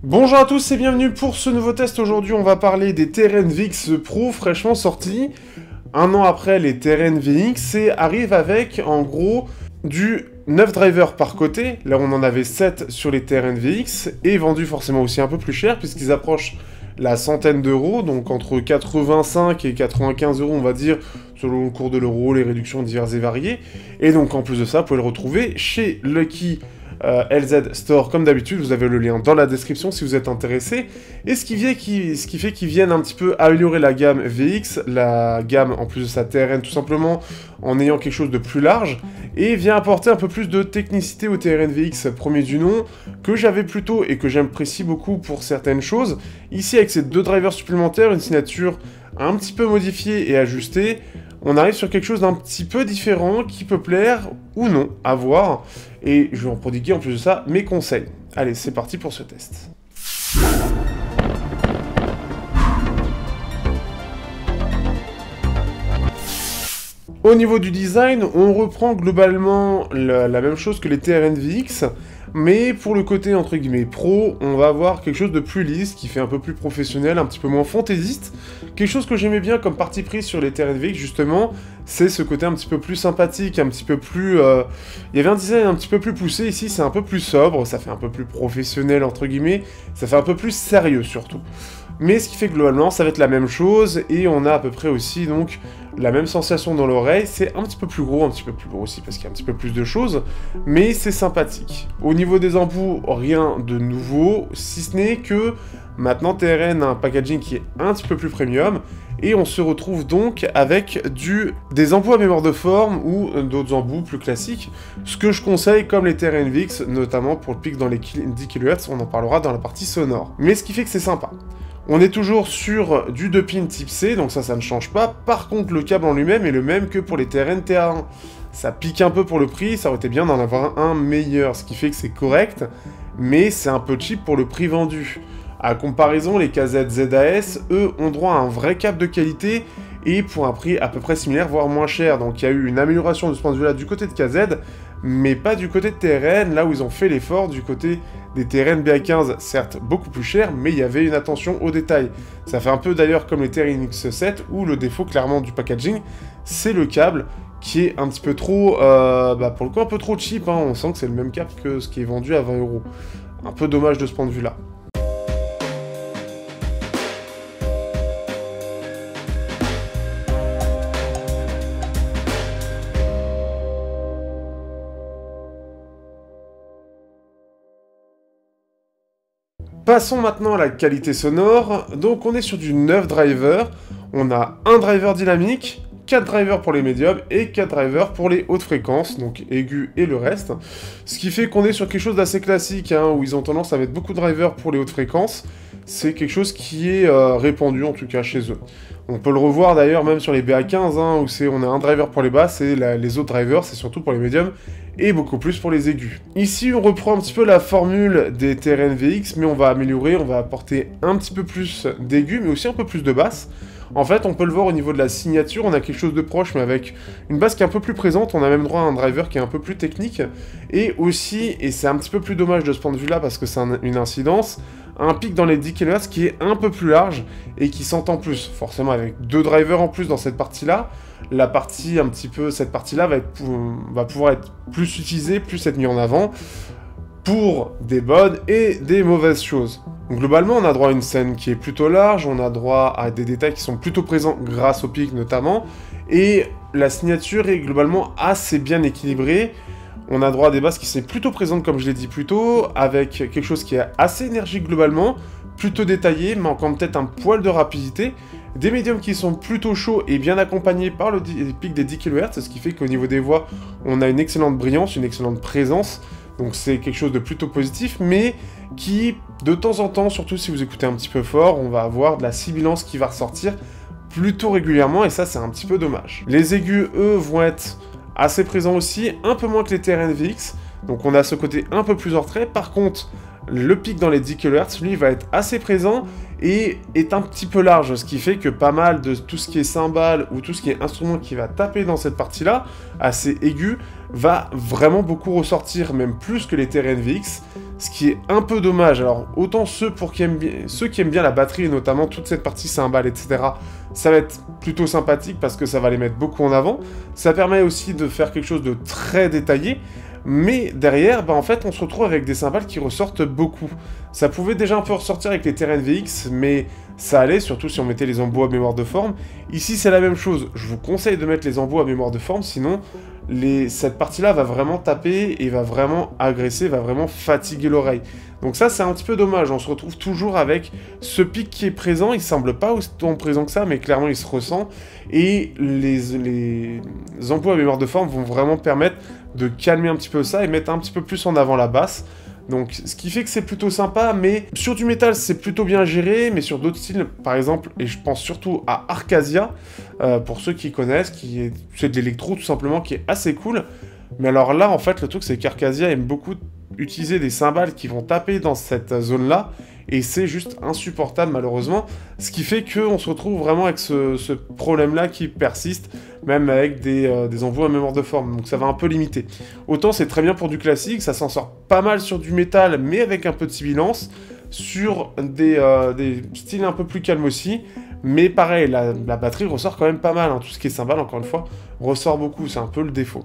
Bonjour à tous et bienvenue pour ce nouveau test. Aujourd'hui on va parler des Terrain VX Pro fraîchement sortis. Un an après les Terrain VX et arrive avec en gros du 9 drivers par côté. Là on en avait 7 sur les Terrain VX et vendu forcément aussi un peu plus cher puisqu'ils approchent la centaine d'euros, donc entre 85 et 95 euros on va dire, selon le cours de l'euro, les réductions diverses et variées. Et donc en plus de ça, vous pouvez le retrouver chez Lucky LZ Store comme d'habitude, vous avez le lien dans la description si vous êtes intéressé. Et ce qui fait qu'ils viennent un petit peu améliorer la gamme VX, la gamme en plus de sa TRN tout simplement, en ayant quelque chose de plus large, et vient apporter un peu plus de technicité au TRN VX premier du nom, que j'avais plutôt et que j'apprécie beaucoup pour certaines choses. Ici avec ces deux drivers supplémentaires, une signature un petit peu modifiée et ajustée, on arrive sur quelque chose d'un petit peu différent qui peut plaire ou non, à voir. Et je vais en prodiguer en plus de ça mes conseils. Allez, c'est parti pour ce test. Au niveau du design, on reprend globalement la même chose que les TRN VX, mais pour le côté entre guillemets pro, on va avoir quelque chose de plus lisse, qui fait un peu plus professionnel, un petit peu moins fantaisiste. Quelque chose que j'aimais bien comme parti pris sur les TRN VX justement, c'est ce côté un petit peu plus sympathique, un petit peu plus... Il y avait un design un petit peu plus poussé, ici c'est un peu plus sobre, ça fait un peu plus professionnel entre guillemets, ça fait un peu plus sérieux surtout. Mais ce qui fait que globalement ça va être la même chose, et on a à peu près aussi donc la même sensation dans l'oreille. C'est un petit peu plus gros, un petit peu plus gros aussi parce qu'il y a un petit peu plus de choses, mais c'est sympathique. Au niveau des embouts, rien de nouveau, si ce n'est que maintenant TRN a un packaging qui est un petit peu plus premium, et on se retrouve donc avec des embouts à mémoire de forme ou d'autres embouts plus classiques, ce que je conseille comme les TRN VX, notamment pour le pic dans les 10 kHz, on en parlera dans la partie sonore. Mais ce qui fait que c'est sympa. On est toujours sur du 2 pins type C, donc ça ne change pas. Par contre, le câble en lui-même est le même que pour les TRN TA1. Ça pique un peu pour le prix, ça aurait été bien d'en avoir un meilleur, ce qui fait que c'est correct, mais c'est un peu cheap pour le prix vendu. À comparaison, les KZ ZAS, eux, ont droit à un vrai câble de qualité, et pour un prix à peu près similaire, voire moins cher. Donc il y a eu une amélioration de ce point de vue-là du côté de KZ, mais pas du côté de TRN, là où ils ont fait l'effort du côté des TRN BA15, certes beaucoup plus cher, mais il y avait une attention aux détails. Ça fait un peu d'ailleurs comme les TRN X7, où le défaut clairement du packaging, c'est le câble, qui est un petit peu trop, pour le coup un peu trop cheap, hein. On sent que c'est le même câble que ce qui est vendu à 20 €. Un peu dommage de ce point de vue-là. Passons maintenant à la qualité sonore. Donc on est sur du 9 drivers. On a un driver dynamique, 4 drivers pour les médiums et 4 drivers pour les hautes fréquences, donc aigus et le reste. Ce qui fait qu'on est sur quelque chose d'assez classique, hein, où ils ont tendance à mettre beaucoup de drivers pour les hautes fréquences. C'est quelque chose qui est répandu en tout cas chez eux. On peut le revoir d'ailleurs même sur les BA15, hein, où on a un driver pour les basses et les autres drivers c'est surtout pour les médiums et beaucoup plus pour les aigus. Ici on reprend un petit peu la formule des TRN VX, mais on va améliorer, on va apporter un petit peu plus d'aigus mais aussi un peu plus de basses. En fait, on peut le voir au niveau de la signature, on a quelque chose de proche, mais avec une basse qui est un peu plus présente, on a même droit à un driver qui est un peu plus technique, et aussi, et c'est un petit peu plus dommage de ce point de vue-là, parce que c'est une incidence, un pic dans les 10 kHz qui est un peu plus large, et qui s'entend plus, forcément avec deux drivers en plus dans cette partie-là, cette partie-là va pouvoir être plus utilisée, plus être mise en avant, pour des bonnes et des mauvaises choses. Donc, globalement, on a droit à une scène qui est plutôt large, on a droit à des détails qui sont plutôt présents grâce au pic notamment, et la signature est globalement assez bien équilibrée. On a droit à des basses qui sont plutôt présentes comme je l'ai dit plus tôt, avec quelque chose qui est assez énergique globalement, plutôt détaillé, mais encore peut-être un poil de rapidité, des médiums qui sont plutôt chauds et bien accompagnés par le pic des 10 kHz, ce qui fait qu'au niveau des voix, on a une excellente brillance, une excellente présence. Donc c'est quelque chose de plutôt positif, mais qui, de temps en temps, surtout si vous écoutez un petit peu fort, on va avoir de la sibilance qui va ressortir plutôt régulièrement, et ça c'est un petit peu dommage. Les aigus, eux, vont être assez présents aussi, un peu moins que les TRN VX, donc on a ce côté un peu plus en retrait. Par contre, Le pic dans les 10 kHz, lui, va être assez présent et est un petit peu large, ce qui fait que pas mal de tout ce qui est cymbales ou tout ce qui est instrument qui va taper dans cette partie-là, assez aigu, va vraiment beaucoup ressortir, même plus que les TR-NVX, ce qui est un peu dommage. Alors, autant ceux qui aiment bien la batterie, et notamment toute cette partie cymbales, etc., ça va être plutôt sympathique parce que ça va les mettre beaucoup en avant. Ça permet aussi de faire quelque chose de très détaillé, mais derrière, bah en fait, on se retrouve avec des cymbales qui ressortent beaucoup. Ça pouvait déjà un peu ressortir avec les TR-NVX, mais ça allait, surtout si on mettait les embouts à mémoire de forme. Ici, c'est la même chose. Je vous conseille de mettre les embouts à mémoire de forme, sinon, cette partie-là va vraiment taper et va vraiment agresser, va vraiment fatiguer l'oreille. Donc ça, c'est un petit peu dommage. On se retrouve toujours avec ce pic qui est présent. Il semble pas autant présent que ça, mais clairement, il se ressent. Et les embouts à mémoire de forme vont vraiment permettre de calmer un petit peu ça et mettre un petit peu plus en avant la basse. Donc, ce qui fait que c'est plutôt sympa, mais sur du métal, c'est plutôt bien géré, mais sur d'autres styles, par exemple, et je pense surtout à Arcasia, pour ceux qui connaissent, c'est de l'électro tout simplement, qui est assez cool. Mais alors là, en fait, le truc, c'est qu'Arcasia aime beaucoup utiliser des cymbales qui vont taper dans cette zone-là, et c'est juste insupportable, malheureusement. Ce qui fait qu'on se retrouve vraiment avec ce problème-là qui persiste, même avec des envois à mémoire de forme, donc ça va un peu limiter. Autant c'est très bien pour du classique, ça s'en sort pas mal sur du métal, mais avec un peu de sibilance, sur des styles un peu plus calmes aussi, mais pareil, la batterie ressort quand même pas mal, hein. Tout ce qui est cymbale, encore une fois, ressort beaucoup, c'est un peu le défaut.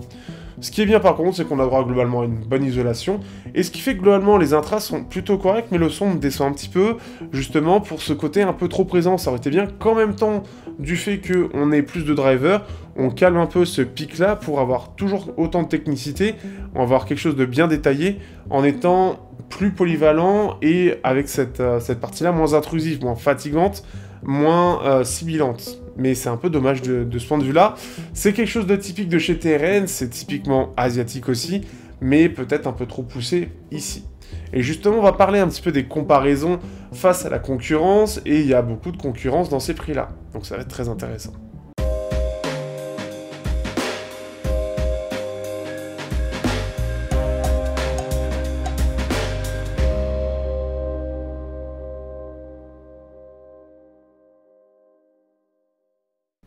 Ce qui est bien par contre, c'est qu'on a droit globalement à une bonne isolation, et ce qui fait que globalement les intras sont plutôt corrects, mais le son descend un petit peu, justement pour ce côté un peu trop présent. Ça aurait été bien qu'en même temps du fait qu'on ait plus de drivers, on calme un peu ce pic-là pour avoir toujours autant de technicité, on va avoir quelque chose de bien détaillé, en étant plus polyvalent, et avec cette partie-là moins intrusive, moins fatigante, moins sibilante. Mais c'est un peu dommage de ce point de vue-là. C'est quelque chose de typique de chez TRN, c'est typiquement asiatique aussi, mais peut-être un peu trop poussé ici. Et justement, on va parler un petit peu des comparaisons face à la concurrence, et il y a beaucoup de concurrence dans ces prix-là. Donc ça va être très intéressant.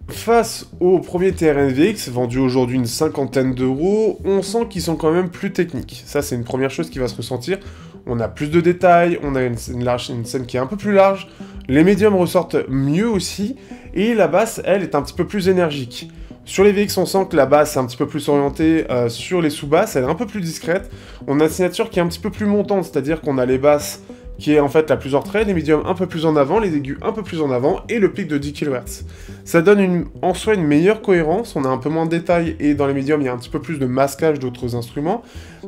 Face au premier TR-NVX, vendu aujourd'hui une cinquantaine d'euros, on sent qu'ils sont quand même plus techniques. Ça, c'est une première chose qui va se ressentir. On a plus de détails, on a une scène qui est un peu plus large, les médiums ressortent mieux aussi, et la basse, elle, est un petit peu plus énergique. Sur les VX, on sent que la basse est un petit peu plus orientée sur les sous-basses, elle est un peu plus discrète. On a une signature qui est un petit peu plus montante, c'est-à-dire qu'on a les basses qui est en fait la plus en retrait, les médiums un peu plus en avant, les aigus un peu plus en avant, et le pic de 10 kHz. Ça donne en soi une meilleure cohérence, on a un peu moins de détails, et dans les médiums il y a un petit peu plus de masquage d'autres instruments,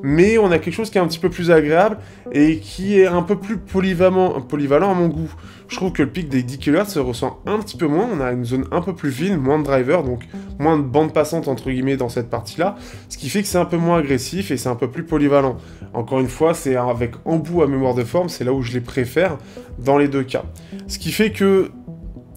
mais on a quelque chose qui est un petit peu plus agréable, et qui est un peu plus polyvalent à mon goût. Je trouve que le pic des 10 kHz se ressent un petit peu moins, on a une zone un peu plus fine, moins de drivers, donc moins de bande passante entre guillemets dans cette partie-là, ce qui fait que c'est un peu moins agressif et c'est un peu plus polyvalent. Encore une fois, c'est avec embout à mémoire de forme, c'est là où je les préfère dans les deux cas. Ce qui fait que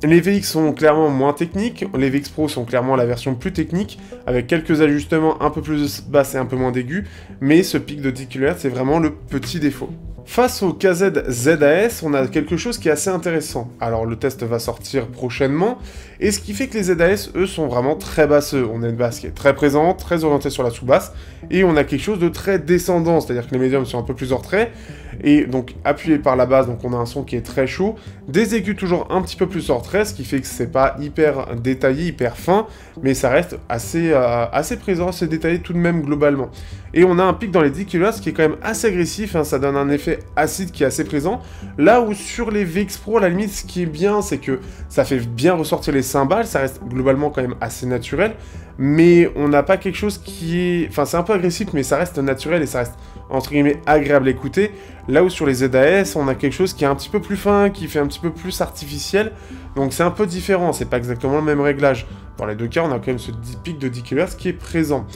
les VX sont clairement moins techniques, les VX Pro sont clairement la version plus technique, avec quelques ajustements un peu plus basses et un peu moins d'aigus, mais ce pic de 10 kHz c'est vraiment le petit défaut. Face au KZ ZAS, on a quelque chose qui est assez intéressant. Alors le test va sortir prochainement, et ce qui fait que les ZAS, eux, sont vraiment très basseux. On a une basse qui est très présente, très orientée sur la sous-basse, et on a quelque chose de très descendant, c'est-à-dire que les médiums sont un peu plus en retrait, et donc appuyé par la basse, donc on a un son qui est très chaud, des aigus toujours un petit peu plus en retrait, ce qui fait que c'est pas hyper détaillé, hyper fin, mais ça reste assez présent, assez détaillé tout de même globalement. Et on a un pic dans les 10 kHz qui est quand même assez agressif, hein, ça donne un effet acide qui est assez présent, là où sur les VX Pro, à la limite, ce qui est bien, c'est que ça fait bien ressortir les cymbales, ça reste globalement quand même assez naturel, mais on n'a pas quelque chose qui est... Enfin, c'est un peu agressif, mais ça reste naturel et ça reste, entre guillemets, agréable à écouter, là où sur les ZAS, on a quelque chose qui est un petit peu plus fin, qui fait un petit peu plus artificiel, donc c'est un peu différent, c'est pas exactement le même réglage. Dans les deux cas, on a quand même ce pic de 10 kHz qui est présent.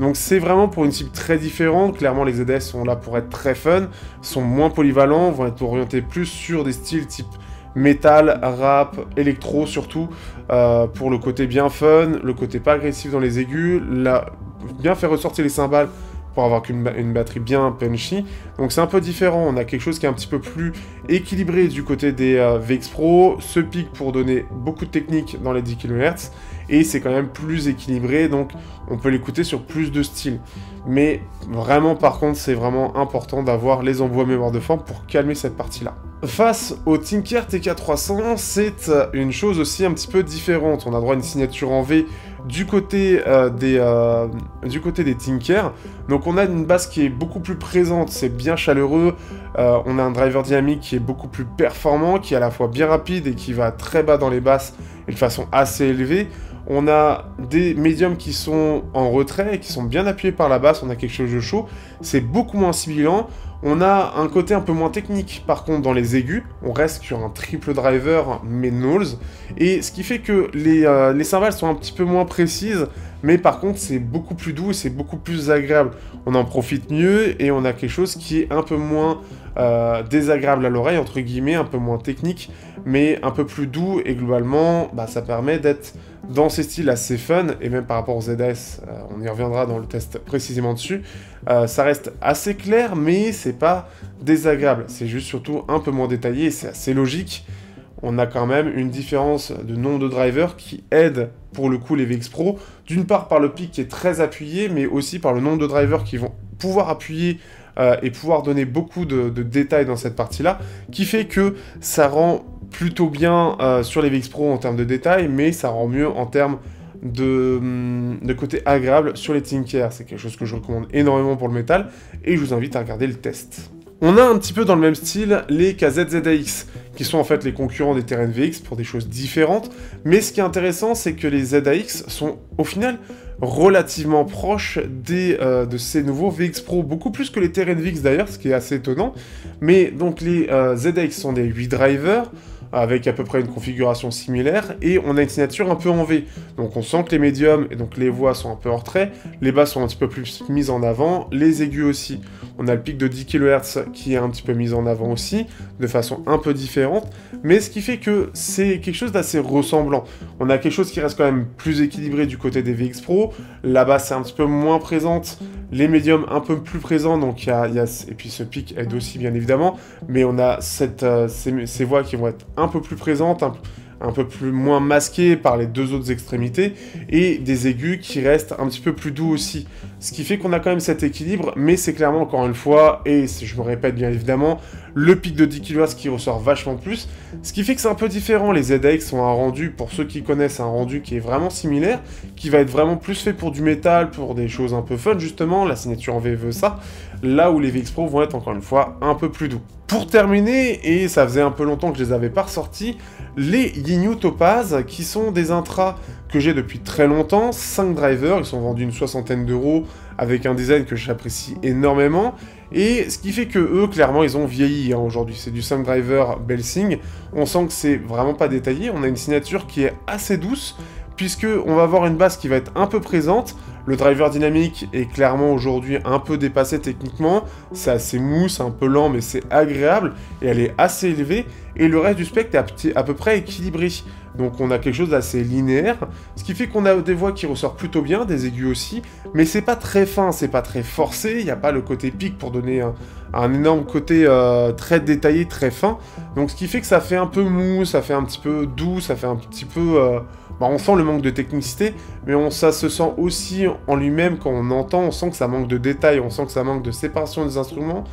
Donc c'est vraiment pour une cible très différente, clairement les ZAS sont là pour être très fun, sont moins polyvalents, vont être orientés plus sur des styles type métal, rap, électro surtout, pour le côté bien fun, le côté pas agressif dans les aigus, bien faire ressortir les cymbales pour avoir une batterie bien punchy. Donc c'est un peu différent, on a quelque chose qui est un petit peu plus équilibré du côté des VX Pro, ce pic pour donner beaucoup de technique dans les 10 kHz, et c'est quand même plus équilibré, donc on peut l'écouter sur plus de styles. Mais vraiment, par contre, c'est vraiment important d'avoir les embouts à mémoire de forme pour calmer cette partie-là. Face au Tinker TK300, c'est une chose aussi un petit peu différente. On a droit à une signature en V du côté des Tinker. Donc on a une basse qui est beaucoup plus présente, c'est bien chaleureux. On a un driver dynamique qui est beaucoup plus performant, qui est à la fois bien rapide et qui va très bas dans les basses et de façon assez élevée. On a des médiums qui sont en retrait et qui sont bien appuyés par la basse, on a quelque chose de chaud, c'est beaucoup moins sibilant. On a un côté un peu moins technique, par contre, dans les aigus. On reste sur un triple driver, mais nulls. Et ce qui fait que les cymbales sont un petit peu moins précises, mais par contre, c'est beaucoup plus doux et c'est beaucoup plus agréable. On en profite mieux et on a quelque chose qui est un peu moins désagréable à l'oreille, entre guillemets, un peu moins technique, mais un peu plus doux. Et globalement, bah, ça permet d'être dans ces styles assez fun, et même par rapport aux ZS, on y reviendra dans le test précisément dessus, ça reste assez clair, mais c'est pas désagréable, c'est juste surtout un peu moins détaillé, et c'est assez logique. On a quand même une différence de nombre de drivers qui aide pour le coup les VX Pro, d'une part par le pic qui est très appuyé, mais aussi par le nombre de drivers qui vont pouvoir appuyer et pouvoir donner beaucoup de détails dans cette partie-là, qui fait que ça rend plutôt bien sur les VX Pro en termes de détails, mais ça rend mieux en termes de côté agréable sur les Tinker. C'est quelque chose que je recommande énormément pour le métal, et je vous invite à regarder le test. On a un petit peu dans le même style les KZ-ZAX, qui sont en fait les concurrents des Terrain VX pour des choses différentes, mais ce qui est intéressant, c'est que les ZAX sont au final relativement proches de ces nouveaux VX Pro, beaucoup plus que les Terrain VX d'ailleurs, ce qui est assez étonnant. Mais donc les ZAX sont des 8 drivers, avec à peu près une configuration similaire, et on a une signature un peu en V. Donc on sent que les médiums, et donc les voix sont un peu en retrait, les basses sont un petit peu plus mises en avant, les aigus aussi. On a le pic de 10 kHz qui est un petit peu mis en avant aussi, de façon un peu différente, mais ce qui fait que c'est quelque chose d'assez ressemblant. On a quelque chose qui reste quand même plus équilibré du côté des VX Pro, la basse est un petit peu moins présente, les médiums un peu plus présents, donc et puis ce pic aide aussi bien évidemment, mais on a ces voix qui vont être un peu plus présentes, un peu plus moins masquées par les deux autres extrémités, et des aigus qui restent un petit peu plus doux aussi. Ce qui fait qu'on a quand même cet équilibre, mais c'est clairement, encore une fois, et je me répète bien évidemment, le pic de 10 kHz qui ressort vachement plus, ce qui fait que c'est un peu différent. Les ZX ont un rendu, pour ceux qui connaissent, un rendu qui est vraiment similaire, qui va être vraiment plus fait pour du métal, pour des choses un peu fun justement, la signature en V veut ça, là où les VX Pro vont être encore une fois un peu plus doux. Pour terminer, et ça faisait un peu longtemps que je les avais pas ressortis, les Yinyu Topaz, qui sont des intras que j'ai depuis très longtemps, 5 drivers, ils sont vendus une 60aine d'euros, avec un design que j'apprécie énormément, et ce qui fait que eux, clairement, ils ont vieilli aujourd'hui. C'est du 5 driver Belsing, on sent que c'est vraiment pas détaillé, on a une signature qui est assez douce, puisque on va avoir une basse qui va être un peu présente. Le driver dynamique est clairement aujourd'hui un peu dépassé techniquement, c'est assez mou, c'est un peu lent, mais c'est agréable, et elle est assez élevée, et le reste du spectre est à peu près équilibré. Donc on a quelque chose d'assez linéaire, ce qui fait qu'on a des voix qui ressortent plutôt bien, des aigus aussi, mais c'est pas très fin, c'est pas très forcé, il n'y a pas le côté pic pour donner un énorme côté très détaillé, très fin, donc ce qui fait que ça fait un peu mou, ça fait un petit peu doux, ça fait un petit peu... on sent le manque de technicité, mais ça se sent aussi en lui-même quand on entend, on sent que ça manque de détails, on sent que ça manque de séparation des instruments,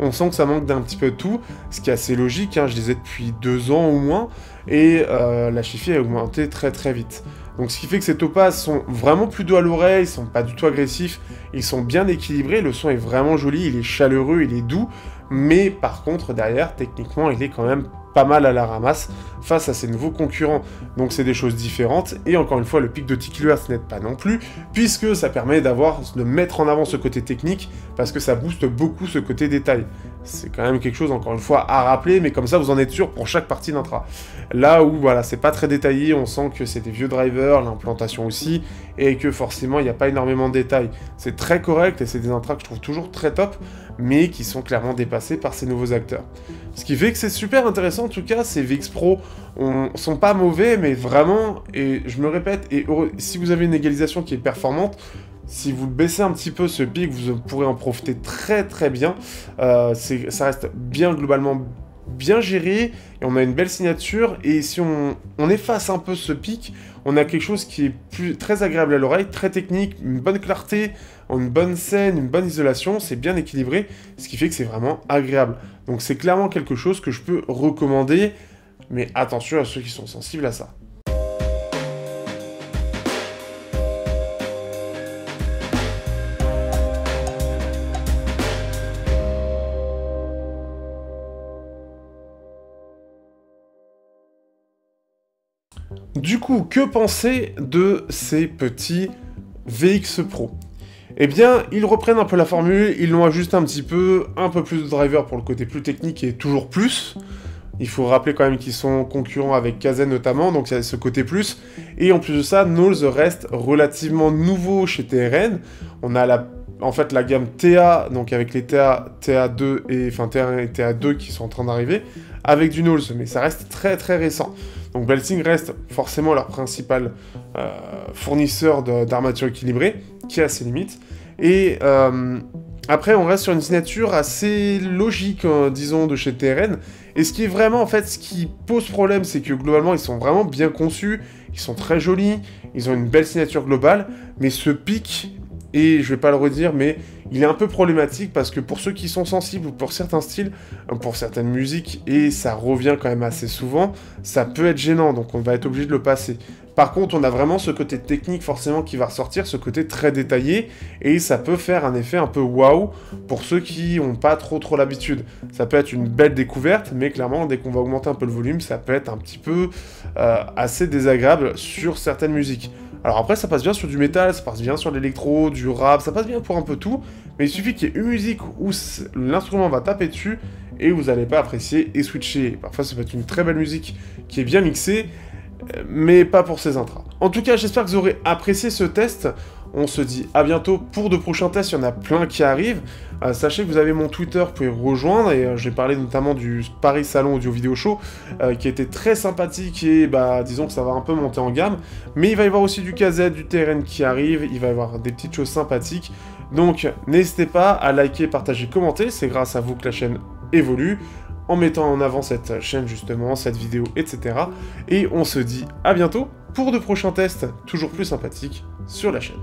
on sent que ça manque d'un petit peu de tout, ce qui est assez logique, hein, je les ai depuis 2 ans au moins, et la chi-fi a augmenté très très vite. Donc ce qui fait que ces topaz sont vraiment plus doux à l'oreille, ils sont pas du tout agressifs, ils sont bien équilibrés, le son est vraiment joli, il est chaleureux, il est doux, mais par contre derrière, techniquement, il est quand même pas mal à la ramasse face à ces nouveaux concurrents. Donc c'est des choses différentes, et encore une fois, le pic de 10 kHz n'aide pas non plus, puisque ça permet de mettre en avant ce côté technique, parce que ça booste beaucoup ce côté détail. C'est quand même quelque chose, encore une fois, à rappeler, mais comme ça, vous en êtes sûr pour chaque partie d'intra. Là où, voilà, c'est pas très détaillé, on sent que c'est des vieux drivers, l'implantation aussi, et que forcément, il n'y a pas énormément de détails. C'est très correct, et c'est des intras que je trouve toujours très top, mais qui sont clairement dépassés par ces nouveaux acteurs. Ce qui fait que c'est super intéressant, en tout cas, ces VX Pro sont pas mauvais, mais vraiment, et je me répète, et si vous avez une égalisation qui est performante, Si vous le baissez un petit peu, ce pic, vous pourrez en profiter très très bien. Ça reste bien globalement bien géré, et on a une belle signature, et si on efface un peu ce pic, on a quelque chose qui est très agréable à l'oreille, très technique, une bonne clarté, une bonne scène, une bonne isolation, c'est bien équilibré, ce qui fait que c'est vraiment agréable. Donc c'est clairement quelque chose que je peux recommander, mais attention à ceux qui sont sensibles à ça. Du coup, que penser de ces petits VX Pro? Eh bien, ils reprennent un peu la formule, ils l'ont ajusté un petit peu, un peu plus de drivers pour le côté plus technique et toujours plus. Il faut rappeler quand même qu'ils sont concurrents avec Kazaa notamment, donc il y a ce côté plus. Et en plus de ça, Knowles reste relativement nouveau chez TRN. On a en fait la gamme TA, donc avec les TA2 et TA1 et TA2 qui sont en train d'arriver, avec du Knowles, mais ça reste très très récent. Donc Belsing reste forcément leur principal fournisseur d'armature équilibrée, qui a ses limites. Et après, on reste sur une signature assez logique, disons, de chez TRN. Et ce qui est vraiment, en fait, ce qui pose problème, c'est que globalement, ils sont vraiment bien conçus, ils sont très jolis, ils ont une belle signature globale, mais ce pic, et je vais pas le redire, mais il est un peu problématique parce que pour ceux qui sont sensibles ou pour certains styles, pour certaines musiques, et ça revient quand même assez souvent, ça peut être gênant, donc on va être obligé de le passer. Par contre, on a vraiment ce côté technique forcément qui va ressortir, ce côté très détaillé, et ça peut faire un effet un peu waouh pour ceux qui n'ont pas trop l'habitude. Ça peut être une belle découverte, mais clairement, dès qu'on va augmenter un peu le volume, ça peut être un petit peu assez désagréable sur certaines musiques. Alors après, ça passe bien sur du métal, ça passe bien sur l'électro, du rap, ça passe bien pour un peu tout, mais il suffit qu'il y ait une musique où l'instrument va taper dessus, et vous n'allez pas apprécier et switcher. Parfois, ça peut être une très belle musique qui est bien mixée, mais pas pour ces intras. En tout cas, j'espère que vous aurez apprécié ce test. On se dit à bientôt pour de prochains tests, il y en a plein qui arrivent. Sachez que vous avez mon Twitter, vous pouvez rejoindre, et j'ai parlé notamment du Paris Salon Audio Vidéo Show, qui était très sympathique, et disons que ça va un peu monter en gamme. Mais il va y avoir aussi du KZ, du TRN qui arrive, il va y avoir des petites choses sympathiques. Donc n'hésitez pas à liker, partager, commenter, c'est grâce à vous que la chaîne évolue, en mettant en avant cette chaîne justement, cette vidéo, etc. Et on se dit à bientôt pour de prochains tests toujours plus sympathiques sur la chaîne.